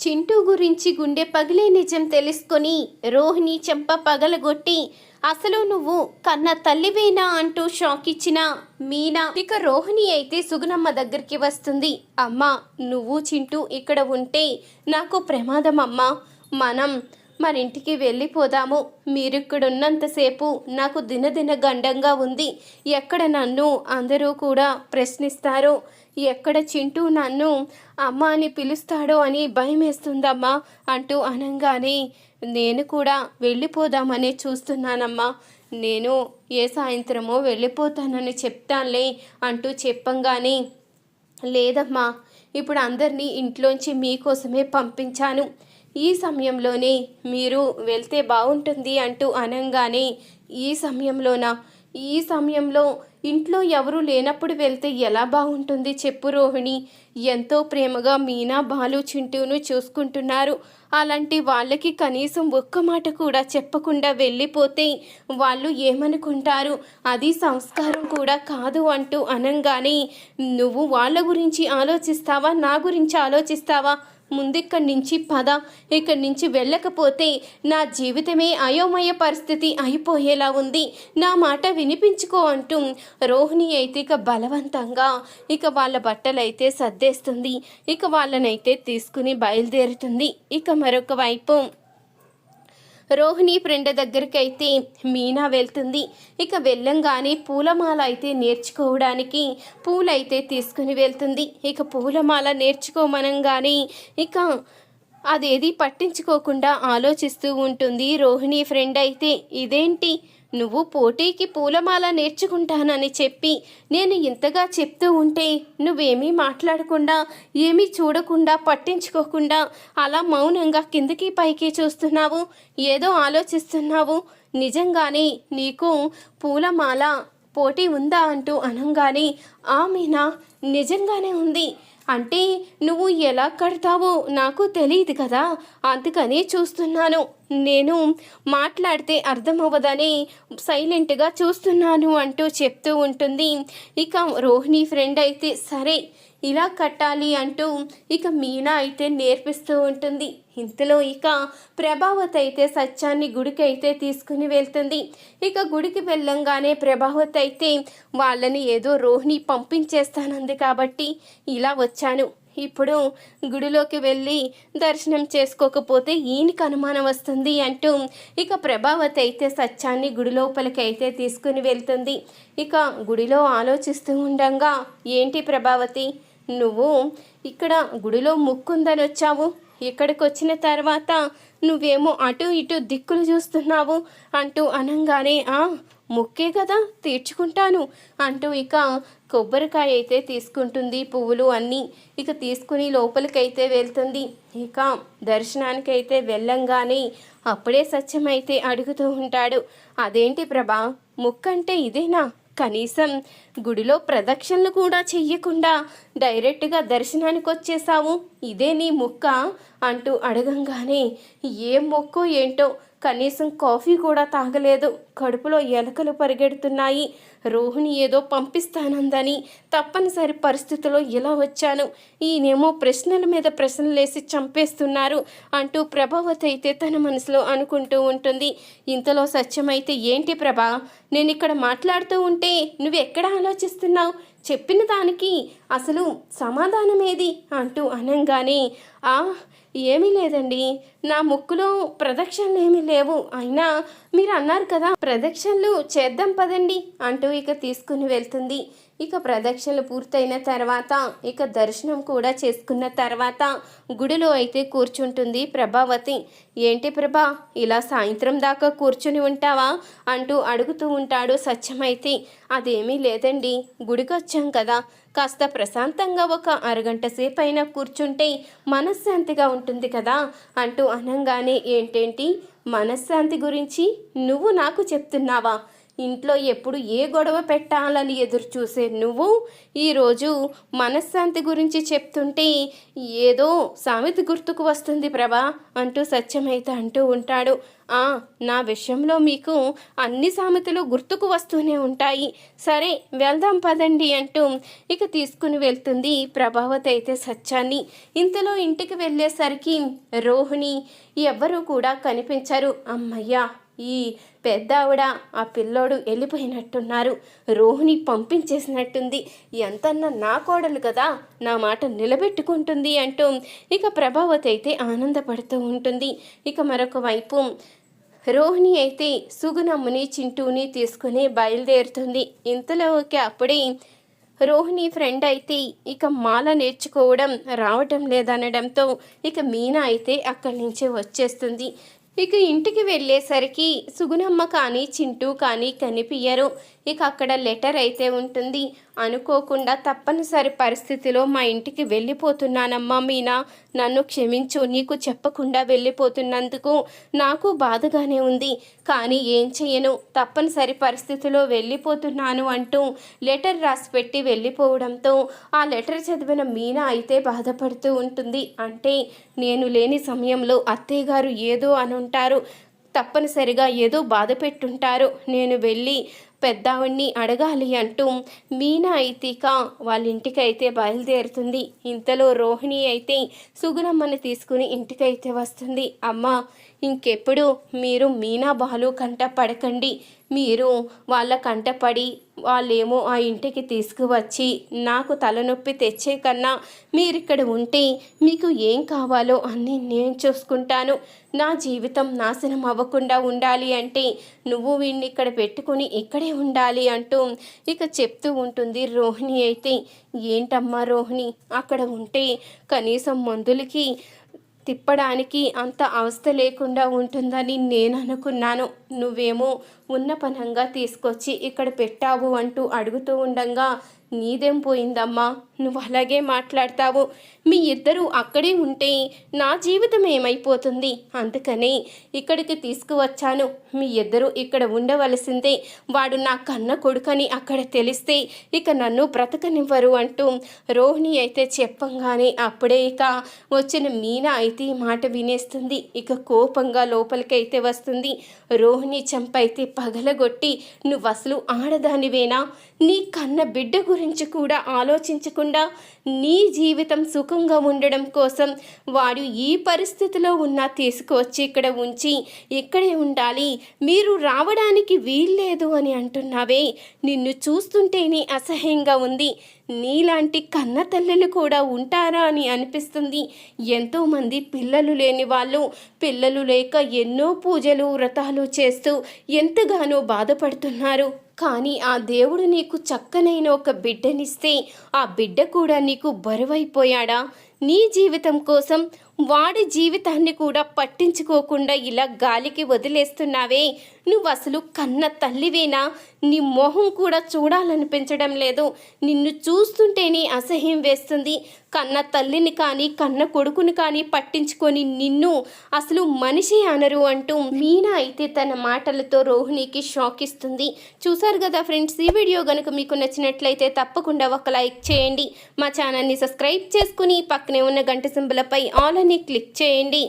చింటూ గురించి గుండె పగిలే నిజం తెలుసుకొని రోహిణి చెంప పగలగొట్టి అసలు నువ్వు కన్న తల్లివేనా అంటూ షాక్ ఇచ్చిన మీనా ఇక రోహిణి అయితే సుగుణమ్మ దగ్గరికి వస్తుంది. అమ్మా, నువ్వు చింటూ ఇక్కడ ఉంటే నాకు ప్రమాదం అమ్మా. మనం మరింటికి వెళ్ళిపోదాము. మీరిక్కడున్నంతసేపు నాకు దినదిన గండంగా ఉంది. ఎక్కడ నన్ను అందరూ కూడా ప్రశ్నిస్తారో, ఎక్కడ చింటూ నన్ను అమ్మ అని పిలుస్తాడో అని భయం వేస్తుందమ్మా అంటూ అనంగానే నేను కూడా వెళ్ళిపోదామని చూస్తున్నానమ్మా. నేను ఏ సాయంత్రమో వెళ్ళిపోతానని చెప్తానులే అంటూ చెప్పంగానే లేదమ్మా, ఇప్పుడు అందరినీ ఇంట్లోంచి మీకోసమే పంపించాను. ఈ సమయంలోనే మీరు వెళ్తే బాగుంటుంది అంటూ అనంగానే ఈ సమయంలో ఇంట్లో ఎవరూ లేనప్పుడు వెళ్తే ఎలా బాగుంటుంది చెప్పు రోహిణి. ఎంతో ప్రేమగా మీనా, బాలు, చింటూను చూసుకుంటున్నారు. అలాంటి వాళ్ళకి కనీసం ఒక్క మాట కూడా చెప్పకుండా వెళ్ళిపోతే వాళ్ళు ఏమనుకుంటారు? అది సంస్కారం కూడా కాదు అంటూ అనంగానే నువ్వు వాళ్ళ గురించి ఆలోచిస్తావా, నా గురించి ఆలోచిస్తావా? ముందిక్కడి నుంచి పద. ఇక్కడి నుంచి వెళ్ళకపోతే నా జీవితమే అయోమయ పరిస్థితి అయిపోయేలా ఉంది. నా మాట వినిపించుకో అంటూ రోహిణి అయితే ఇక బలవంతంగా వాళ్ళ బట్టలైతే సర్దేస్తుంది. వాళ్ళనైతే తీసుకుని బయలుదేరుతుంది. మరొక వైపు రోహిణి ఫ్రెండ్ దగ్గరికి అయితే మీనా వెళ్తుంది. వెళ్ళంగానే పూలమాల అయితే నేర్చుకోవడానికి పూలైతే తీసుకుని వెళ్తుంది. పూలమాల నేర్చుకోమనంగానే అదేది పట్టించుకోకుండా ఆలోచిస్తూ ఉంటుంది రోహిణి ఫ్రెండ్ అయితే. ఇదేంటి, నువ్వు పోటీకి పూలమాల నేర్చుకుంటానని చెప్పి నేను ఇంతగా చెప్తూ ఉంటే నువ్వేమీ మాట్లాడకుండా, ఏమీ చూడకుండా, పట్టించుకోకుండా అలా మౌనంగా కిందకి పైకి చూస్తున్నావు, ఏదో ఆలోచిస్తున్నావు. నిజంగానే నీకు పూలమాల పోటీ ఉందా అంటూ అనంగానే మీనా, నిజంగానే ఉంది. అంటే నువ్వు ఎలా కడతావో నాకు తెలియదు కదా, అందుకని చూస్తున్నాను. నేను మాట్లాడితే అర్థమవ్వదని సైలెంట్గా చూస్తున్నాను అంటూ చెప్తూ ఉంటుంది. రోహిణి ఫ్రెండ్ అయితే సరే ఇలా కట్టాలి అంటూ మీనా అయితే నేర్పిస్తూ ఉంటుంది. ఇంతలో ప్రభావతి అయితే సత్యాన్ని గుడికి అయితే తీసుకుని వెళ్తుంది. గుడికి వెళ్ళంగానే ప్రభావతి అయితే వాళ్ళని ఏదో రోహిణి పంపించేస్తానంది కాబట్టి ఇలా వచ్చాను. ఇప్పుడు గుడిలోకి వెళ్ళి దర్శనం చేసుకోకపోతే ఈయనకి అనుమానం వస్తుంది అంటూ ప్రభావతి అయితే సత్యాన్ని గుడి లోపలికి అయితే తీసుకుని వెళ్తుంది. గుడిలో ఆలోచిస్తూ ఉండగా ఏంటి ప్రభావతి, నువ్వు ఇక్కడ గుడిలో ముక్కుందని వచ్చావు, ఇక్కడికి వచ్చిన తర్వాత నువ్వేమో అటు ఇటు దిక్కులు చూస్తున్నావు అంటూ అనంగానే మొక్కే కదా, తీర్చుకుంటాను అంటూ కొబ్బరికాయ అయితే తీసుకుంటుంది, పువ్వులు అన్నీ తీసుకుని లోపలికైతే వెళ్తుంది. దర్శనానికైతే వెళ్ళంగానే అప్పుడే సత్యం అయితే అడుగుతూ ఉంటాడు, అదేంటి ప్రభా, మొక్కంటే ఇదేనా? కనీసం గుడిలో ప్రదక్షిణలు కూడా చెయ్యకుండా డైరెక్ట్గా దర్శనానికి వచ్చేసావు, ఇదే నీ మొక్క అంటూ అడగంగానే ఏం మొక్కో ఏంటో, కనీసం కాఫీ కూడా తాగలేదు, కడుపులో ఎలకలు పరిగెడుతున్నాయి, రోహిణి ఏదో పంపిస్తానందని తప్పనిసరి పరిస్థితిలో ఇలా వచ్చాను, ఈయనేమో ప్రశ్నల మీద ప్రశ్నలేసి చంపేస్తున్నారు అంటూ ప్రభావతి అయితే తన మనసులో అనుకుంటూ ఉంటుంది. ఇంతలో సత్యమైతే ఏంటి ప్రభా, నేను ఇక్కడ మాట్లాడుతూ ఉంటే నువ్వు ఎక్కడ ఆలోచిస్తున్నావు, చెప్పిన దానికి అసలు సమాధానమేది అంటూ అనంగానే ఏమీ లేదండి, నా ముక్కులో ప్రదక్షిణలు ఏమీ లేవు, అయినా మీరు అన్నారు కదా ప్రదక్షిణలు చేద్దాం పదండి అంటూ తీసుకుని వెళ్తుంది. ప్రదక్షిణలు పూర్తయిన తర్వాత దర్శనం కూడా చేసుకున్న తర్వాత గుడిలో అయితే కూర్చుంటుంది ప్రభావతి. ఏంటి ప్రభా, ఇలా సాయంత్రం దాకా కూర్చుని ఉంటావా అంటూ అడుగుతూ ఉంటాడు సత్యమైతే. అదేమీ లేదండి, గుడికి వచ్చాం కదా, కాస్త ప్రశాంతంగా ఒక అరగంట సేపు అయినా కూర్చుంటే మనశ్శాంతిగా ఉంటుంది కదా అంటూ అనంగానే ఏంటేంటి మనశ్శాంతి గురించి నువ్వు నాకు చెప్తున్నావా? ఇంట్లో ఎప్పుడు ఏ గొడవ పెట్టాలని ఎదురు చూసే నువ్వు ఈరోజు మనశ్శాంతి గురించి చెప్తుంటే ఏదో సామెత గుర్తుకు వస్తుంది ప్రభా అంటూ సత్యమైతే అంటూ ఉంటాడు. నా విషయంలో మీకు అన్ని సామెతలు గుర్తుకు వస్తూనే ఉంటాయి. సరే వెళ్దాం పదండి అంటూ ఇక తీసుకుని వెళ్తుంది ప్రభావతి అయితే సత్యాన్ని. ఇంతలో ఇంటికి వెళ్ళేసరికి రోహిణి ఎవ్వరూ కూడా కనిపించరు. అమ్మయ్యా, ఈ పెద్ద ఆవిడ ఆ పిల్లోడు వెళ్ళిపోయినట్టున్నారు, రోహిణి పంపించేసినట్టుంది, ఎంతన్నా నా కోడలు కదా, నా మాట నిలబెట్టుకుంటుంది అంటూ ఇక ప్రభావతి అయితే ఆనందపడుతూ ఉంటుంది. ఇక మరొక వైపు రోహిణి అయితే సుగుణమ్మని చింటూని తీసుకుని బయలుదేరుతుంది. ఇంతలోకి అప్పుడే రోహిణి ఫ్రెండ్ అయితే ఇక మాల నేర్చుకోవడం రావటం లేదనడంతో ఇక మీనా అయితే అక్కడి నుంచి వచ్చేస్తుంది. ఇక ఇంటికి వెళ్ళేసరికి సుగుణమ్మ కానీ చింటూ కానీ కనిపించరు. ఇక అక్కడ లెటర్ అయితే ఉంటుంది. అనుకోకుండా తప్పనిసరి పరిస్థితిలో మా ఇంటికి వెళ్ళిపోతున్నానమ్మా మీనా, నన్ను క్షమించు, నీకు చెప్పకుండా వెళ్ళిపోతున్నందుకు నాకు బాధగానే ఉంది, కానీ ఏం చేయను, తప్పనిసరి పరిస్థితిలో వెళ్ళిపోతున్నాను అంటూ లెటర్ రాసి పెట్టి వెళ్ళిపోవడంతో ఆ లెటర్ చదివిన మీనా అయితే బాధపడుతూ ఉంటుంది. అంటే నేను లేని సమయంలో అత్తయ్య గారు ఏదో అనుంటారు, తప్పనిసరిగా ఏదో బాధ పెట్టుంటారు, నేను వెళ్ళి పెద్దావిడ్ని అడగాలి అంటూ మీనా అయితే వాళ్ళ ఇంటికి అయితే బయలుదేరుతుంది. ఇంతలో రోహిణి అయితే సుగుణమ్మని తీసుకుని ఇంటికైతే వస్తుంది. అమ్మ, ఇంకెప్పుడు మీరు మీనా బాలు కంట పడకండి, మీరు వాళ్ళ కంటపడి వాళ్ళేమో ఆ ఇంటికి తీసుకువచ్చి నాకు తలనొప్పి తెచ్చే కన్నా మీరిక్కడ ఉంటే మీకు ఏం కావాలో అన్నీ నేను చూసుకుంటాను, నా జీవితం నాశనం అవ్వకుండా ఉండాలి అంటే నువ్వు వీడిని ఇక్కడ పెట్టుకుని ఇక్కడే ఉండాలి అంటూ ఇక చెప్తూ ఉంటుంది రోహిణి అయితే. ఏంటమ్మా రోహిణి, అక్కడ ఉంటే కనీసం మందులకి తిప్పడానికి అంత అవస్థ లేకుండా ఉంటుందని నేను అనుకున్నాను, నువ్వేమో ఉన్న పనంగా తీసుకొచ్చి ఇక్కడ పెట్టావు అంటూ అడుగుతూ ఉండగా నీదేం పోయిందమ్మా, నువ్వు అలాగే మాట్లాడతావు, మీ ఇద్దరూ అక్కడే ఉంటే నా జీవితం ఏమైపోతుంది, అందుకని ఇక్కడికి తీసుకువచ్చాను, మీ ఇద్దరూ ఇక్కడ ఉండవలసిందే, వాడు నా కన్న కొడుకని అక్కడ తెలిస్తే ఇక నన్ను బ్రతకనివ్వరు అంటూ రోహిణి అయితే చెప్పంగానే అప్పుడే ఇక వచ్చిన మీనా అయితే మాట వినేస్తుంది. ఇక కోపంగా లోపలికైతే వస్తుంది. రోహిణి చంపైతే పగలగొట్టి, నువ్వు అసలు ఆడదానివేనా, నీ కన్న బిడ్డ గురించి కూడా ఆలోచించకుండా నీ జీవితం సుఖంగా ఉండడం కోసం వాడు ఈ పరిస్థితిలో ఉన్నా తీసుకువచ్చి ఇక్కడ ఉంచి ఇక్కడే ఉండాలి, మీరు రావడానికి వీల్లేదు అని అంటున్నావే, నిన్ను చూస్తుంటేనే అసహ్యంగా ఉంది, నీలాంటి కన్న తల్లులు కూడా ఉంటారా అని అనిపిస్తుంది. ఎంతోమంది పిల్లలు లేని వాళ్ళు పిల్లలు లేక ఎన్నో పూజలు వ్రతాలు చేస్తూ ఎంతగానో బాధపడుతున్నారు, కానీ ఆ దేవుడు నీకు చక్కనైన ఒక బిడ్డనిస్తే ఆ బిడ్డ కూడా నీకు బరువైపోయాడా, నీ జీవితం కోసం వాడి జీవితాన్ని కూడా పట్టించుకోకుండా ఇలా గాలికి వదిలేస్తున్నావే, నువ్వు అసలు కన్న తల్లివేనా, నీ మొహం కూడా చూడాలనిపించడం లేదు, నిన్ను చూస్తుంటేనే అసహ్యం వేస్తుంది, కన్న తల్లిని కానీ కన్న కొడుకుని కానీ పట్టించుకొని నిన్ను అసలు మనిషి అనరు అంటూ మీనా అయితే తన మాటలతో రోహిణికి షాక్ ఇస్తుంది. చూసారు కదా ఫ్రెండ్స్, ఈ వీడియో కనుక మీకు నచ్చినట్లయితే తప్పకుండా ఒక లైక్ చేయండి, మా ఛానల్ని సబ్స్క్రైబ్ చేసుకుని పక్కనే ఉన్న గంట సింబలపై ఆల్ అని క్లిక్ చేయండి.